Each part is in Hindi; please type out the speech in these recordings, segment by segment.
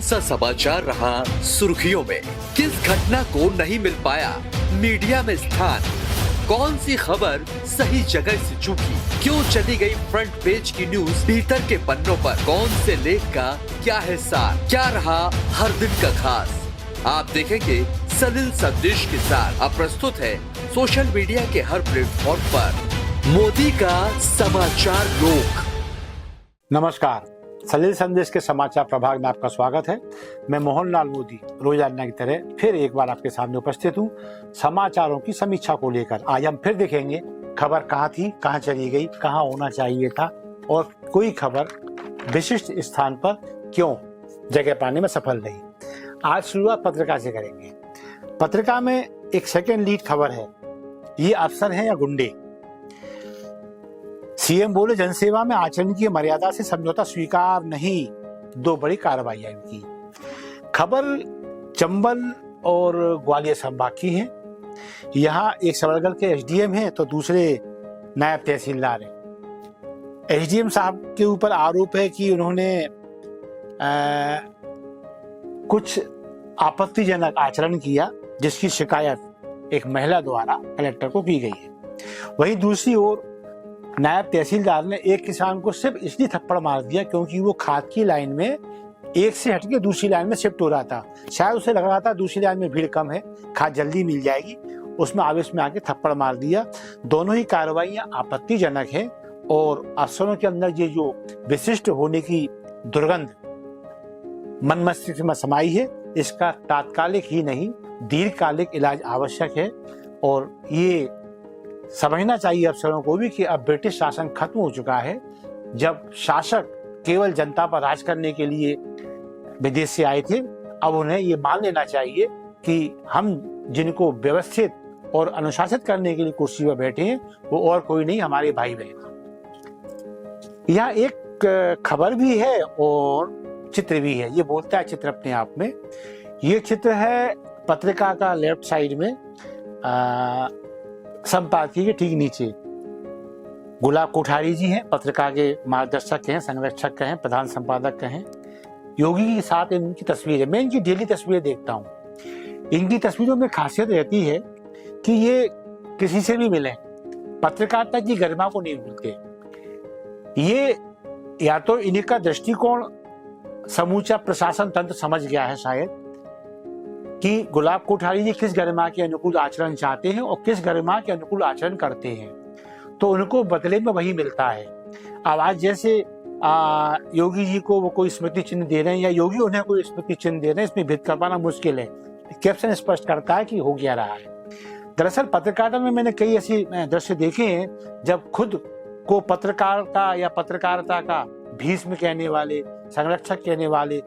कौन सा समाचार रहा सुर्खियों में, किस घटना को नहीं मिल पाया मीडिया में स्थान, कौन सी खबर सही जगह से चूकी, क्यों चली गई फ्रंट पेज की न्यूज भीतर के पन्नों पर, कौन से लेख का क्या है सार, क्या रहा हर दिन का खास, आप देखेंगे सलिल संदेश के साथ। अब प्रस्तुत है सोशल मीडिया के हर प्लेटफॉर्म पर मोदी का समाचार रोक। नमस्कार, सलिल संदेश के समाचार प्रभाग में आपका स्वागत है। मैं मोहनलाल मोदी रोजाना की तरह फिर एक बार आपके सामने उपस्थित हूँ समाचारों की समीक्षा को लेकर। आज हम फिर देखेंगे खबर कहाँ थी, कहाँ चली गई, कहाँ होना चाहिए था और कोई खबर विशिष्ट स्थान पर क्यों जगह पाने में सफल रही। आज शुरुआत पत्रिका से करेंगे। पत्रिका में एक सेकेंड लीड खबर है, ये अफसर है या गुंडे। सीएम बोले जनसेवा में आचरण की मर्यादा से समझौता स्वीकार नहीं, दो बड़ी कार्रवाइयां की। खबर चंबल और ग्वालियर संभाग की है। यहाँ एक सबलगढ़ के एसडीएम हैं तो दूसरे नायब तहसीलदार हैं। एसडीएम साहब के ऊपर आरोप है कि उन्होंने कुछ आपत्तिजनक आचरण किया, जिसकी शिकायत एक महिला द्वारा कलेक्टर को की गई है। वहीं दूसरी ओर नायब तहसीलदार ने एक किसान को सिर्फ इसलिए थप्पड़ मार दिया क्योंकि वो खाद की लाइन में एक से हटके दूसरी लाइन में शिफ्ट हो रहा था। शायद उसे लग रहा था दूसरी लाइन में भीड़ कम है, खाद जल्दी मिल जाएगी, उसमें आवेश में आके थप्पड़ मार दिया। दोनों ही कार्रवाइयां आपत्तिजनक है और अफसरों के अंदर ये जो विशिष्ट होने की दुर्गंध मन मस्तिष्क में समाई है, इसका तात्कालिक ही नहीं दीर्घकालिक इलाज आवश्यक है। और ये समझना चाहिए अफसरों को भी कि अब ब्रिटिश शासन खत्म हो चुका है। जब शासक केवल जनता पर राज करने के लिए विदेश से आए थे, अब उन्हें ये मान लेना चाहिए कि हम जिनको व्यवस्थित और अनुशासित करने के लिए कुर्सी पर बैठे हैं वो और कोई नहीं, हमारे भाई बहन। यहाँ एक खबर भी है और चित्र भी है। ये बोलता है चित्र अपने आप में। ये चित्र है पत्रिका का लेफ्ट साइड में, संपादकीय के ठीक नीचे गुलाब कोठारी जी हैं, पत्रिका के मार्गदर्शक हैं, संरक्षक हैं, प्रधान संपादक हैं। योगी के साथ इनकी तस्वीर है। मैं इनकी डेली तस्वीरें देखता हूँ। इनकी तस्वीरों में खासियत रहती है कि ये किसी से भी मिले, पत्रकारिता की गरिमा को नहीं भूलते। ये या तो इनका दृष्टिकोण समूचा प्रशासन तंत्र समझ गया है शायद कि गुलाब कोठारी जी किस गरिमा के अनुकूल आचरण चाहते हैं और किस गरिमा के अनुकूल आचरण करते हैं, तो उनको बदले में वही मिलता है। अब आज जैसे योगी जी को वो कोई स्मृति चिन्ह दे रहे हैं या योगी उन्हें कोई स्मृति चिन्ह दे रहे हैं, इसमें भेद कर पाना मुश्किल है। कैप्शन स्पष्ट करता है कि हो क्या रहा है। दरअसल पत्रकारिता में मैंने कई ऐसे दृश्य देखे हैं जब खुद को पत्रकारिता या पत्रकारिता का भीष्म कहने वाले, संरक्षक कहने वाले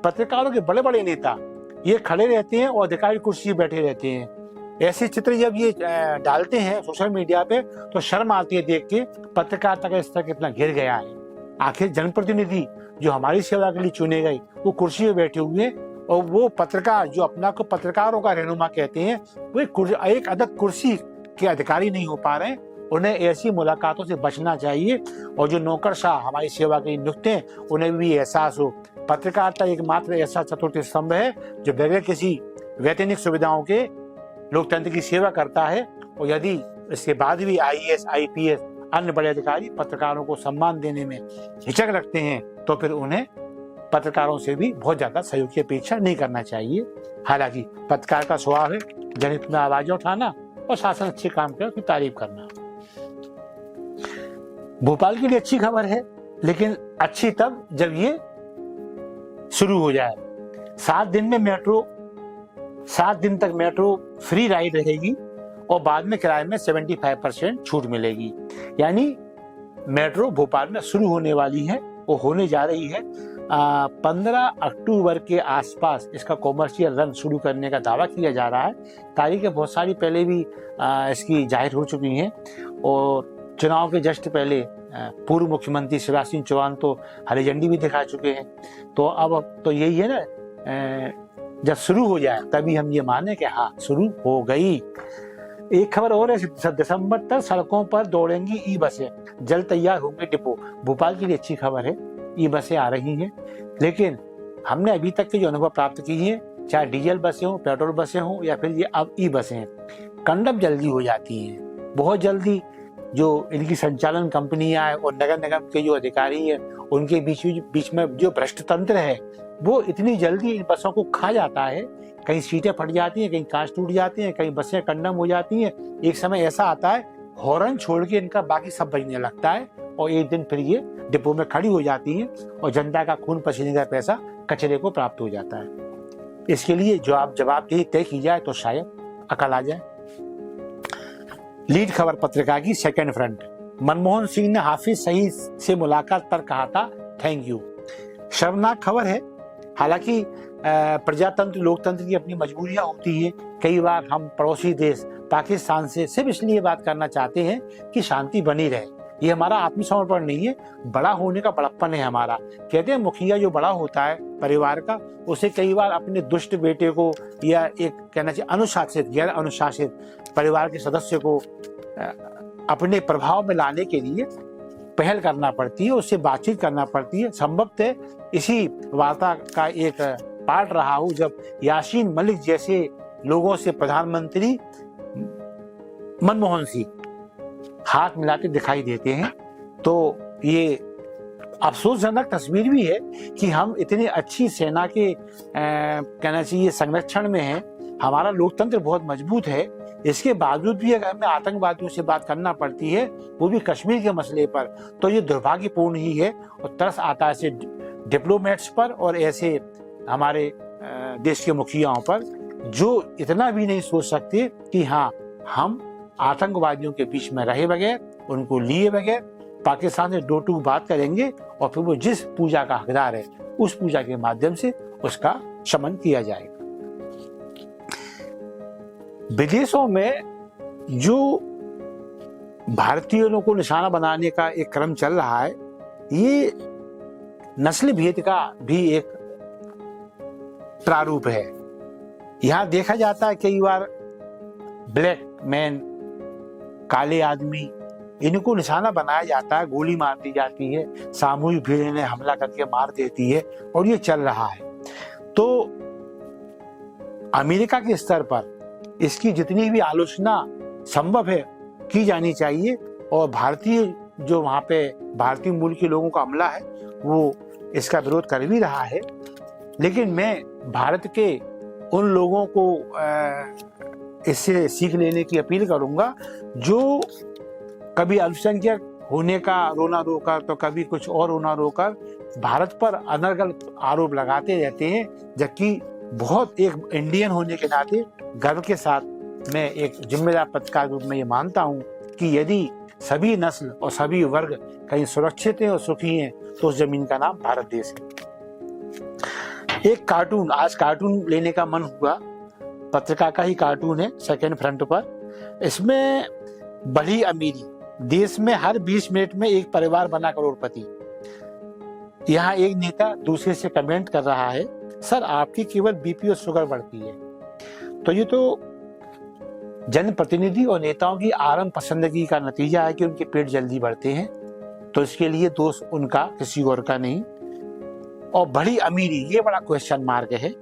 पत्रकारों के बड़े बड़े नेता ये खड़े रहते हैं और अधिकारी कुर्सी बैठे रहते हैं। ऐसे चित्र जब ये डालते हैं सोशल मीडिया पे तो शर्म आती है देख के पत्रकारिता का स्तर कितना गिर गया है। आखिर जनप्रतिनिधि जो हमारी सेवा के लिए चुने गए वो कुर्सी पे बैठे हुए और वो पत्रकार जो अपना को पत्रकारों का रहनुमा कहते हैं वो एक अदद कुर्सी के अधिकारी नहीं हो पा रहे हैं। उन्हें ऐसी मुलाकातों से बचना चाहिए और जो नौकरशाह हमारी सेवा के लिए नियुक्त हैं उन्हें भी एहसास हो पत्रकारिता एकमात्र ऐसा चतुर्थ स्तंभ है जो बगैर किसी वैतनिक सुविधाओं के लोकतंत्र की सेवा करता है। और यदि इसके बाद भी आईएएस, आईपीएस, अन्य बड़े अधिकारी पत्रकारों को सम्मान देने में हिचक रखते हैं तो फिर उन्हें पत्रकारों से भी बहुत ज्यादा सहयोग की अपेक्षा नहीं करना चाहिए। हालांकि पत्रकार का स्वभाव है जनहित में आवाजें उठाना और शासन अच्छे काम करे उसकी तारीफ करना। भोपाल के लिए अच्छी खबर है, लेकिन अच्छी तब जब ये शुरू हो जाए। 7 दिन तक मेट्रो फ्री राइड रहेगी और बाद में किराए में 75% छूट मिलेगी। यानी मेट्रो भोपाल में शुरू होने वाली है, वो होने जा रही है। 15 अक्टूबर के आसपास इसका कॉमर्शियल रन शुरू करने का दावा किया जा रहा है। तारीखें बहुत सारी पहले भी इसकी जाहिर हो चुकी हैं और चुनाव के जस्ट पहले पूर्व मुख्यमंत्री शिवराज सिंह चौहान तो हरी झंडी भी दिखा चुके हैं। तो अब तो यही है ना, जब शुरू हो जाए तभी हम ये माने कि हाँ शुरू हो गई। एक खबर और है, दिसंबर तक सड़कों पर दौड़ेंगी ई बसें, जल्द तैयार होंगे डिपो। भोपाल के लिए अच्छी खबर है, ई बसें आ रही हैं, लेकिन हमने अभी तक के जो अनुभव प्राप्त किए हैं, चाहे डीजल बसें हों, पेट्रोल बसें हों या फिर ये अब ई बसें हैं, कंडम जल्दी हो जाती हैं। बहुत जल्दी जो इनकी संचालन कंपनियां हैं और नगर निगम के जो अधिकारी हैं, उनके बीच में जो भ्रष्ट तंत्र है वो इतनी जल्दी इन बसों को खा जाता है। कहीं सीटें फट जाती हैं, कहीं कांच टूट जाती हैं, कहीं बसें कंडम हो जाती हैं। एक समय ऐसा आता है हॉर्न छोड़ के इनका बाकी सब बजने लगता है और एक दिन फिर ये डिपो में खड़ी हो जाती हैं और जनता का खून पसीने का पैसा कचरे को प्राप्त हो जाता है। इसके लिए जो आप जवाबदेही तय की जाए तो शायद अकल आ जाए। लीड खबर पत्रिका की सेकंड फ्रंट, मनमोहन सिंह ने हाफिज सईद से मुलाकात पर कहा था थैंक यू। शर्मनाक खबर है। हालांकि प्रजातंत्र लोकतंत्र की अपनी मजबूरियां होती हैं। कई बार हम पड़ोसी देश पाकिस्तान से सिर्फ इसलिए बात करना चाहते हैं कि शांति बनी रहे। ये हमारा आत्मसमर्पण नहीं है, बड़ा होने का बड़प्पन है हमारा। कहते हैं मुखिया जो बड़ा होता है परिवार का, उसे कई बार अपने दुष्ट बेटे को या एक कहना चाहिए अनुशासित गैर अनुशासित परिवार के सदस्य को अपने प्रभाव में लाने के लिए पहल करना पड़ती है, उससे बातचीत करना पड़ती है। संभवतः इसी वार्ता का एक पार्ट रहा हूं जब यासीन मलिक जैसे लोगों से प्रधानमंत्री मनमोहन सिंह हाथ मिलाते दिखाई देते हैं। तो ये अफसोसजनक तस्वीर भी है कि हम इतनी अच्छी सेना के कहना चाहिए संरक्षण में हैं, हमारा लोकतंत्र बहुत मजबूत है, इसके बावजूद भी अगर हमें आतंकवादियों से बात करना पड़ती है, वो भी कश्मीर के मसले पर, तो ये दुर्भाग्यपूर्ण ही है। और तरस आता है ऐसे डिप्लोमेट्स पर और ऐसे हमारे देश के मुखियाओं पर जो इतना भी नहीं सोच सकते कि हाँ, हम आतंकवादियों के बीच में रहे बगैर, उनको लिए बगैर पाकिस्तान से दो टूक बात करेंगे और फिर वो जिस पूजा का हकदार है उस पूजा के माध्यम से उसका शमन किया जाएगा। विदेशों में जो भारतीयों को निशाना बनाने का एक क्रम चल रहा है, ये नस्ल भेद का भी एक प्रारूप है। यहां देखा जाता है कई बार ब्लैक मैन, काले आदमी, इनको निशाना बनाया जाता है, गोली मार दी जाती है, सामूहिक भीड़ इन्हें हमला करके मार देती है और ये चल रहा है। तो अमेरिका के स्तर पर इसकी जितनी भी आलोचना संभव है की जानी चाहिए और भारतीय जो वहां पे भारतीय मूल के लोगों का हमला है वो इसका विरोध कर भी रहा है। लेकिन मैं भारत के उन लोगों को इससे सीख लेने की अपील करूंगा जो कभी अल्पसंख्यक होने का रोना रोकर तो कभी कुछ और रोना रोकर भारत पर अनर्गल आरोप लगाते रहते हैं, जबकि बहुत एक इंडियन होने के नाते गर्व के साथ मैं एक जिम्मेदार पत्रकार के रूप में ये मानता हूं कि यदि सभी नस्ल और सभी वर्ग कहीं सुरक्षित हैं और सुखी हैं तो उस जमीन का नाम भारत देश है। एक कार्टून, आज कार्टून लेने का मन हुआ, पत्रिका का ही कार्टून है सेकंड फ्रंट पर। इसमें बड़ी अमीरी, देश में हर 20 मिनट में एक परिवार बना करोड़पति। यहाँ एक नेता दूसरे से कमेंट कर रहा है, सर आपकी केवल बीपी और शुगर बढ़ती है। तो ये तो जनप्रतिनिधि और नेताओं की आराम पसंदगी का नतीजा है कि उनके पेट जल्दी बढ़ते हैं। तो इसके लिए दोष उनका, किसी और का नहीं। और बड़ी अमीरी, ये बड़ा क्वेश्चन मार्क है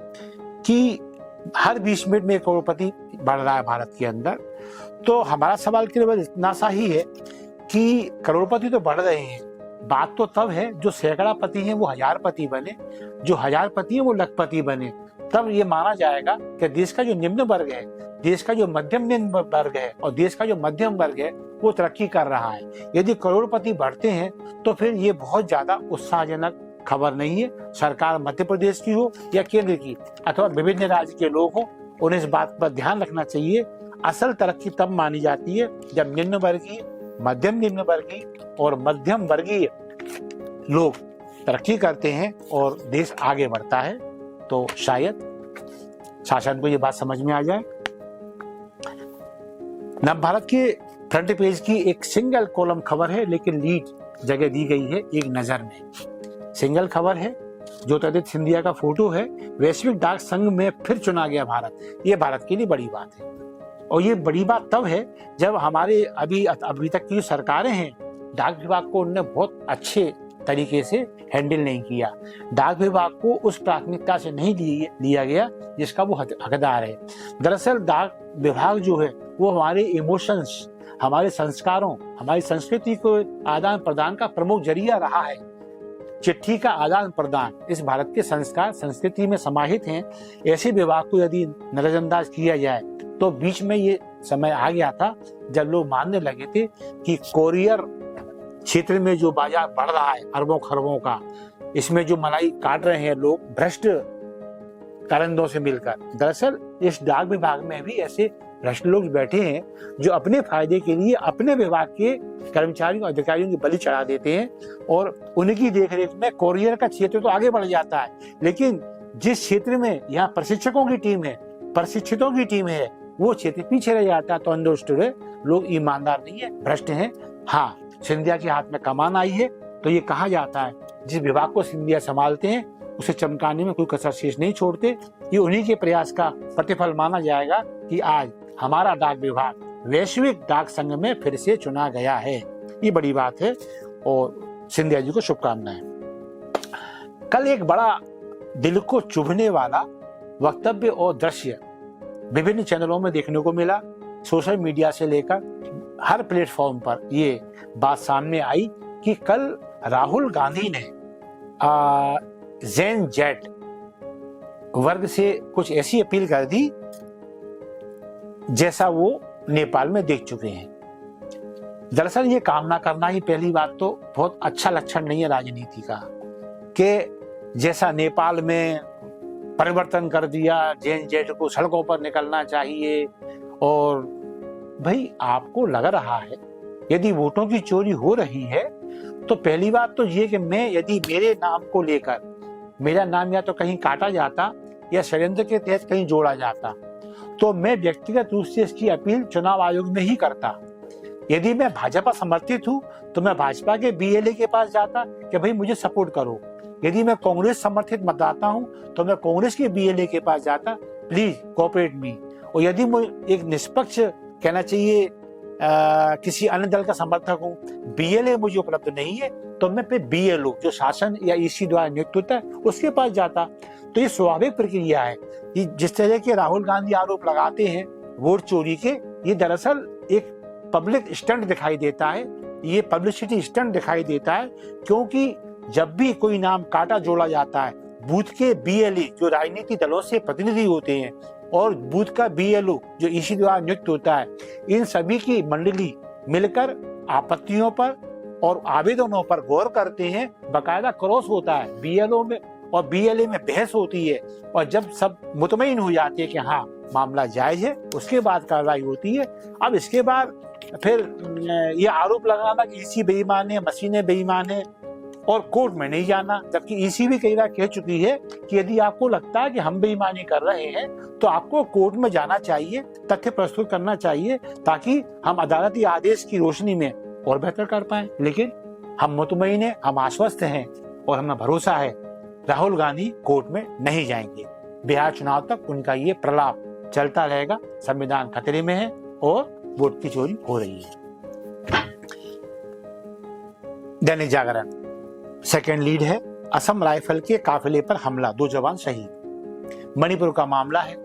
कि हर 20 मिनट में एक करोड़पति बढ़ रहा है भारत के अंदर। तो हमारा सवाल केवल इतना सा ही है कि करोड़पति तो बढ़ रहे हैं, बात तो तब है जो सैकड़ापति हैं वो हजारपति बने, जो हजारपति हैं वो लखपति बने। तब ये माना जाएगा कि देश का जो निम्न वर्ग है, देश का जो मध्यम निम्न वर्ग है और देश का जो मध्यम वर्ग है वो तरक्की कर रहा है। यदि करोड़पति बढ़ते हैं तो फिर ये बहुत ज्यादा उत्साहजनक खबर नहीं है। सरकार मध्य प्रदेश की हो या केंद्र की अथवा विभिन्न राज्य के लोग हो, उन्हें इस बात पर ध्यान रखना चाहिए। असल तरक्की तब मानी जाती है जब निम्न वर्गीय, मध्यम निम्न वर्गीय और मध्यम वर्गीय लोग तरक्की करते हैं और देश आगे बढ़ता है। तो शायद शासन को ये बात समझ में आ जाए। नवभारत के फ्रंट पेज की एक सिंगल कॉलम खबर है, लेकिन लीड जगह दी गई है एक नजर में। सिंगल खबर है, ज्योतिरादित्य सिंधिया का फोटो है, वैश्विक डाक संघ में फिर चुना गया भारत। ये भारत के लिए बड़ी बात है और ये बड़ी बात तब है जब हमारे अभी तक की सरकारें हैं, डाक विभाग को उन्होंने बहुत अच्छे तरीके से हैंडल नहीं किया। डाक विभाग को उस प्राथमिकता से नहीं लिया गया जिसका वो हकदार है। दरअसल डाक विभाग जो है वो हमारे इमोशंस, हमारे संस्कारों, हमारी संस्कृति को आदान प्रदान का प्रमुख जरिया रहा है। चिट्ठी का आदान प्रदान इस भारत के संस्कार संस्कृति में समाहित हैं। ऐसे विभाग को यदि नजरअंदाज किया जाए तो बीच में ये समय आ गया था जब लोग मानने लगे थे कि कोरियर क्षेत्र में जो बाजार बढ़ रहा है अरबों खरबों का, इसमें जो मलाई काट रहे हैं लोग भ्रष्ट करंदों से मिलकर। दरअसल इस डाक विभाग में भी ऐसे भ्रष्ट लोग बैठे हैं जो अपने फायदे के लिए अपने विभाग के कर्मचारियों अधिकारियों की बलि चढ़ा देते हैं और उनकी देखरेख में कोरियर का क्षेत्र तो आगे बढ़ जाता है, लेकिन जिस क्षेत्र में यहाँ प्रशिक्षकों की टीम है, प्रशिक्षितों की टीम है, वो क्षेत्र पीछे रह जाता है। तो अंडरस्टूड है, लोग ईमानदार नहीं है, भ्रष्ट हैं। हाँ, सिंधिया के हाथ में कमान आई है तो ये कहा जाता है जिस विभाग को सिंधिया संभालते हैं उसे चमकाने में कोई कसर शेष नहीं छोड़ते। ये उन्हीं के प्रयास का प्रतिफल माना जाएगा कि आज हमारा डाक विभाग वैश्विक डाक संघ में फिर से चुना गया है। ये बड़ी बात है और सिंधिया जी को शुभकामनाएं। कल एक बड़ा दिल को चुभने वाला वक्तव्य और दृश्य विभिन्न चैनलों में देखने को मिला। सोशल मीडिया से लेकर हर प्लेटफॉर्म पर ये बात सामने आई कि कल राहुल गांधी ने ज़ेन जेट वर्ग से कुछ ऐसी अपील कर दी जैसा वो नेपाल में देख चुके हैं। दरअसल ये कामना करना ही पहली बात तो बहुत अच्छा लक्षण नहीं है राजनीति का, कि जैसा नेपाल में परिवर्तन कर दिया, ज़ेन जेट को सड़कों पर निकलना चाहिए। और भाई आपको लग रहा है यदि वोटों की चोरी हो रही है तो पहली बात तो ये कि मैं यदि मेरे नाम को लेकर मेरा नाम या तो कहीं काटा जाता या षड्यंत्र के तहत कहीं जोड़ा जाता तो मैं व्यक्तिगत रूप से इसकी अपील चुनाव आयोग में ही करता। यदि मैं भाजपा समर्थित हूँ तो मैं भाजपा के बीएलए के पास जाता कि भाई मुझे सपोर्ट करो। यदि मैं कांग्रेस समर्थित मतदाता हूँ तो मैं कांग्रेस के बीएलए के पास जाता, प्लीज कोऑपरेट मी। और यदि मैं एक निष्पक्ष कहना चाहिए किसी अन्य दल का समर्थक हूँ, बीएलए मुझे उपलब्ध नहीं है, तो मैं फिर बीएलओ जो शासन या ईसी द्वारा नियुक्त होता है उसके पास जाता। तो ये स्वाभाविक प्रक्रिया है कि जिस तरह के राहुल गांधी आरोप लगाते हैं वोट चोरी के, ये दरअसल एक पब्लिक स्टंट दिखाई देता है, ये पब्लिसिटी स्टंट दिखाई देता है। क्योंकि जब भी कोई नाम काटा जोड़ा जाता है, बूथ के बीएलए जो राजनीतिक दलों से प्रतिनिधि होते हैं और बूथ का बीएलओ जो ईसी द्वारा नियुक्त होता है, इन सभी की मंडली मिलकर आपत्तियों पर और आवेदनों पर गौर करते हैं। बकायदा क्रॉस होता है बीएलओ में और बीएलए में बहस होती है, और जब सब मुतमईन हो जाते हैं कि हाँ मामला जायज है, उसके बाद कार्रवाई होती है। अब इसके बाद फिर ये आरोप लगाना कि ईसी बेईमान है, मशीनें बेईमान है और कोर्ट में नहीं जाना, जबकि ईसी भी कई बार कह चुकी है कि यदि आपको लगता है कि हम बेईमानी कर रहे हैं तो आपको कोर्ट में जाना चाहिए, तथ्य प्रस्तुत करना चाहिए, ताकि हम अदालती आदेश की रोशनी में और बेहतर कर पाए। लेकिन हम मुतमईन हैं, हम आश्वस्त हैं और हमें भरोसा है राहुल गांधी कोर्ट में नहीं जाएंगे। बिहार चुनाव तक उनका ये प्रलाप चलता रहेगा। संविधान खतरे में है और वोट की चोरी हो रही है। दैनिक जागरण सेकेंड लीड है, असम राइफल के काफिले पर हमला, 2 जवान शहीद। मणिपुर का मामला है,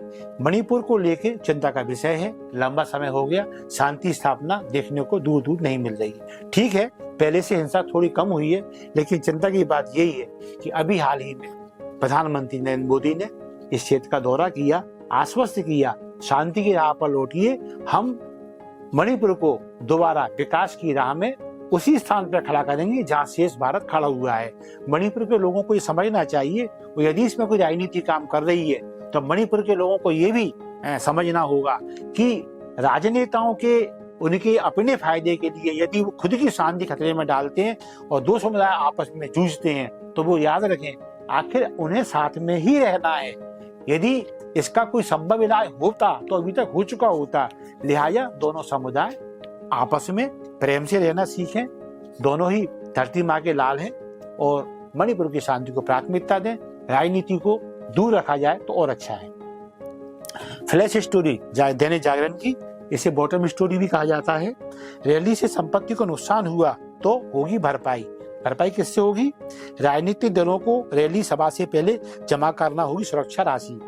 मणिपुर को लेकर चिंता का विषय है। लंबा समय हो गया, शांति स्थापना देखने को दूर दूर नहीं मिल रही। ठीक है, पहले से हिंसा थोड़ी कम हुई है, लेकिन चिंता की बात यही है कि अभी हाल ही में प्रधानमंत्री नरेंद्र मोदी ने इस क्षेत्र का दौरा किया, आश्वस्त किया शांति की राह पर लौटिए, हम मणिपुर को दोबारा विकास की राह में उसी स्थान पर खड़ा करेंगे जहां शेष भारत खड़ा हुआ है। मणिपुर के लोगों को ये समझना चाहिए, और यदि इसमें कोई राजनीति काम कर रही है तो मणिपुर के लोगों को ये भी समझना होगा कि राजनेताओं के उनके अपने फायदे के लिए यदि वो खुद की शांति खतरे में डालते हैं और 2 समुदाय आपस में जूझते हैं तो वो याद रखें आखिर उन्हें साथ में ही रहना है। यदि इसका कोई संभव इलाज होता तो अभी तक हो चुका होता। लिहाजा दोनों समुदाय आपस में प्रेम से रहना सीखें, दोनों ही धरती माँ के लाल हैं, और मणिपुर की शांति को प्राथमिकता दें। राजनीति को दूर रखा जाए तो और अच्छा है। फ्लैश स्टोरी दैनिक जागरण की, इसे बॉटम स्टोरी भी कहा जाता है। रैली से संपत्ति को नुकसान हुआ तो होगी भरपाई, भरपाई किससे होगी? राजनीतिक दलों को रैली सभा से पहले जमा करना होगी सुरक्षा राशि।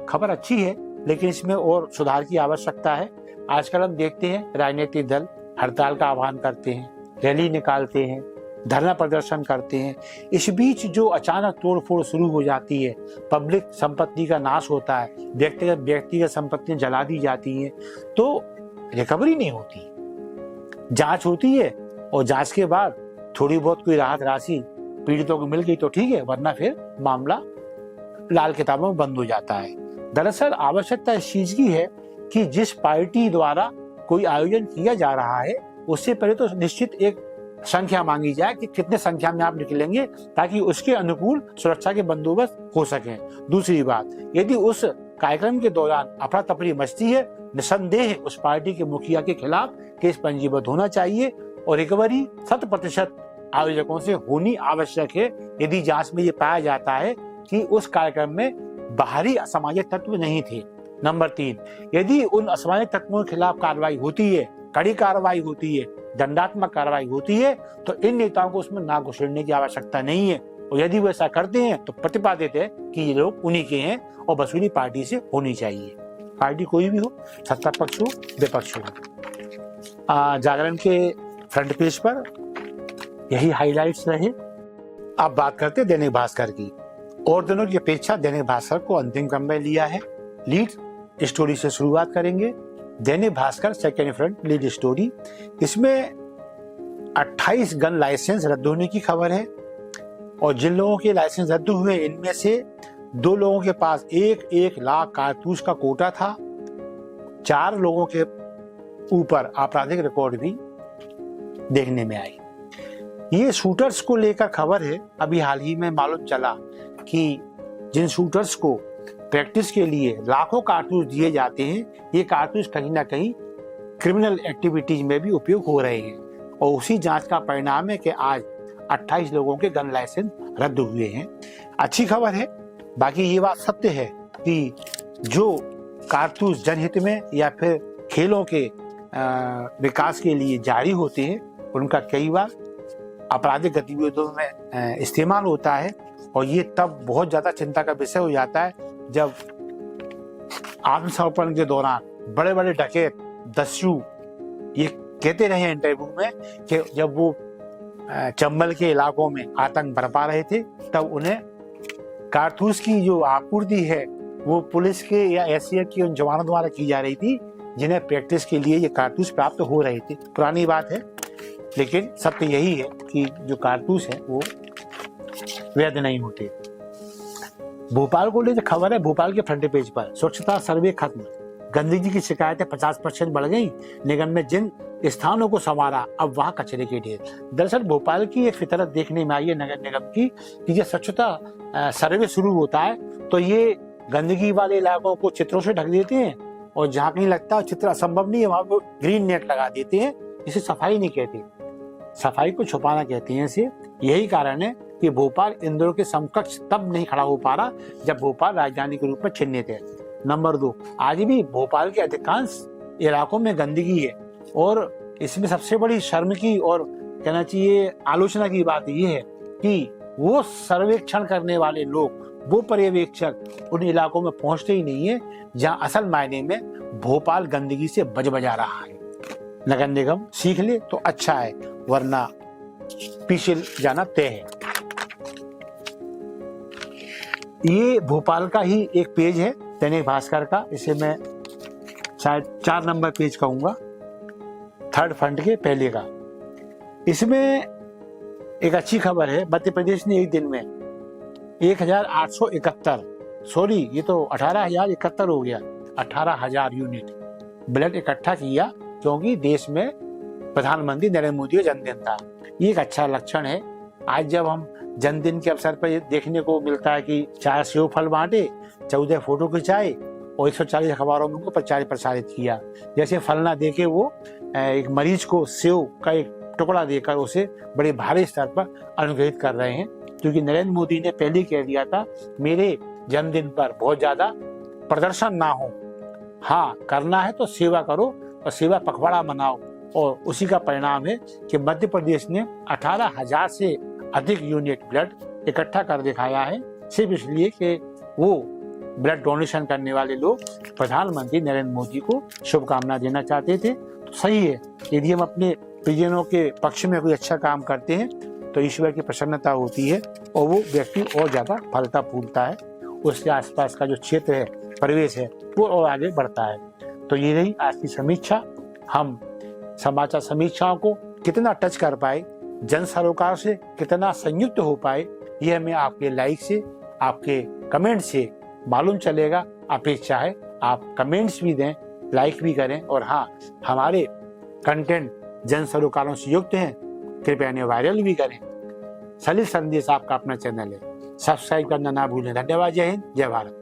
खबर अच्छी है, लेकिन इसमें और सुधार की आवश्यकता है। आजकल हम देखते हैं राजनीतिक दल हड़ताल का आह्वान करते हैं, रैली निकालते हैं, धरना प्रदर्शन करते हैं। इस बीच जो अचानक तोड़फोड़ शुरू हो जाती है, पब्लिक संपत्ति का नाश होता है, व्यक्तिगत संपत्तियां जला दी जाती हैं, तो रिकवरी नहीं होती। जांच होती है और जांच के बाद थोड़ी बहुत कोई राहत राशि पीड़ितों को मिल गई तो ठीक है, वरना फिर मामला लाल किताबों में बंद हो जाता है। दरअसल आवश्यकता इस चीज की है कि जिस पार्टी द्वारा कोई आयोजन किया जा रहा है, उससे पहले तो निश्चित एक संख्या मांगी जाए कि कितने संख्या में आप निकलेंगे, ताकि उसके अनुकूल सुरक्षा के बंदोबस्त हो सके। दूसरी बात, यदि उस कार्यक्रम के दौरान अफरा तफरी मचती है, निसंदेह उस पार्टी के मुखिया के खिलाफ केस पंजीबद्ध होना चाहिए और रिकवरी 100% आयोजकों से होनी आवश्यक है, यदि जांच में ये पाया जाता है कि उस कार्यक्रम में बाहरी असामाजिक तत्व नहीं थे। नंबर 3, यदि उन असामाजिक तत्वों के खिलाफ कार्रवाई होती है, कड़ी कार्रवाई होती है, दंडात्मक कार्रवाई होती है, तो इन नेताओं को उसमें ना घुसड़ने की आवश्यकता नहीं है। और यदि वो ऐसा करते हैं तो प्रतिपादित है कि ये लोग उन्हीं के हैं और वसूली पार्टी से होनी चाहिए। पार्टी कोई भी हो, सत्ता पक्ष हो, विपक्ष हो। जागरण के फ्रंट पेज पर यही हाइलाइट्स रहे। अब बात करते दैनिक भास्कर की। और दिनों की अपेक्षा दैनिक भास्कर को अंतिम क्रम में लिया है। लीड स्टोरी से शुरुआत करेंगे। Dainik Bhaskar second front lead story, इसमें 28 गन लाइसेंस रद्द होने की खबर है और जिन लोगों के लाइसेंस रद्द हुए इनमें से 2 लोगों के पास 1 लाख कारतूस का कोटा था। 4 लोगों के ऊपर आपराधिक रिकॉर्ड भी देखने में आई। ये शूटर्स को लेकर खबर है। अभी हाल ही में मालूम चला कि जिन शूटर्स को प्रैक्टिस के लिए लाखों कारतूस दिए जाते हैं, ये कारतूस कहीं ना कहीं क्रिमिनल एक्टिविटीज में भी उपयोग हो रहे हैं और उसी जांच का परिणाम है कि आज 28 लोगों के गन लाइसेंस रद्द हुए हैं। अच्छी खबर है। बाकी ये बात सत्य है कि जो कारतूस जनहित में या फिर खेलों के विकास के लिए जारी होते हैं, उनका कई बार आपराधिक गतिविधियों में इस्तेमाल होता है और ये तब बहुत ज्यादा चिंता का विषय हो जाता है जब आत्मसमर्पण के दौरान बड़े बड़े डकैत दस्यु ये कहते रहे इंटरव्यू में कि जब वो चंबल के इलाकों में आतंक बरपा रहे थे, तब उन्हें कारतूस की जो आपूर्ति है वो पुलिस के या एसटीएफ के उन जवानों द्वारा की जा रही थी, जिन्हें प्रैक्टिस के लिए ये कारतूस प्राप्त हो रहे थे। पुरानी बात है, लेकिन सत्य यही है कि जो कारतूस है वो वैध नहीं होते। भोपाल को लेकर खबर है भोपाल के फ्रंट पेज पर, स्वच्छता सर्वे खत्म, गंदगी की शिकायतें 50% बढ़ गई, निगम में जिन स्थानों को संवारा अब वहां कचरे के ढेर। दरअसल भोपाल की एक फितरत देखने में आई है नगर निगम की कि जब स्वच्छता सर्वे शुरू होता है तो ये गंदगी वाले इलाकों को चित्रों से ढक देते हैं और जहाँ कहीं लगता है चित्र असंभव नहीं है वहां पर ग्रीन नेट लगा देते हैं। इसे सफाई नहीं कहते, सफाई को छुपाना कहते हैं इसे। यही कारण है कि भोपाल इंदौर के समकक्ष तब नहीं खड़ा हो पा रहा जब भोपाल राजधानी के रूप में चिन्हित है। नंबर 2, आज भी भोपाल के अधिकांश इलाकों में गंदगी है और इसमें सबसे बड़ी शर्म की और कहना चाहिए आलोचना की बात यह है कि वो सर्वेक्षण करने वाले लोग, वो पर्यवेक्षक उन इलाकों में पहुंचते ही नहीं है जहां असल मायने में भोपाल गंदगी से बजबजा रहा है। नगर निगम सीख ले तो अच्छा है, वरना पीछे जाना तय है। ये भोपाल का ही एक पेज है दैनिक भास्कर का, इसे मैं शायद 4 नंबर पेज कहूंगा, थर्ड फ्रंट के पहले का। इसमें एक अच्छी खबर है, मध्य प्रदेश ने एक दिन में 1871, सॉरी ये तो 18,071 हो गया, 18,000 यूनिट ब्लड इकट्ठा किया, क्योंकि देश में प्रधानमंत्री नरेंद्र मोदी का जन्मदिन था। ये एक अच्छा लक्षण है। आज जब हम जन्मदिन के अवसर पर देखने को मिलता है कि 4 सेव फल बांटे, 14 फोटो खिंचाए और 140 अखबारों में उनको प्रचारित किया। जैसे फल ना देके वो एक मरीज को सेव का एक टुकड़ा देकर उसे बड़े भारी स्तर पर अनुग्रहित कर रहे हैं, क्योंकि नरेंद्र मोदी ने पहले कह दिया था मेरे जन्मदिन पर बहुत ज्यादा प्रदर्शन ना हो, हाँ करना है तो सेवा करो और सेवा पखवाड़ा मनाओ। और उसी का परिणाम है कि मध्य प्रदेश ने 18,000 से अधिक यूनिट ब्लड इकट्ठा कर दिखाया है, सिर्फ इसलिए कि वो ब्लड डोनेशन करने वाले लोग प्रधानमंत्री नरेंद्र मोदी को शुभकामना देना चाहते थे। तो सही है, यदि हम अपने परिजनों के पक्ष में कोई अच्छा काम करते हैं तो ईश्वर की प्रसन्नता होती है और वो व्यक्ति और ज्यादा फलता फूलता है, उसके आसपास का जो क्षेत्र है, परिवेश है, वो और आगे बढ़ता है। तो ये रही आज की समीक्षा। हम समाचार समीक्षाओं को कितना टच कर पाए, जन सरोकार से कितना संयुक्त हो पाए, ये हमें आपके लाइक से, आपके कमेंट से मालूम चलेगा। अपेक्षा है आप कमेंट्स भी दें, लाइक भी करें, और हाँ, हमारे कंटेंट जन सरोकारों से युक्त हैं, कृपया इन्हें वायरल भी करें। सलिल संदेश आपका अपना चैनल है, सब्सक्राइब करना ना भूलें। धन्यवाद। जय हिंद, जय भारत।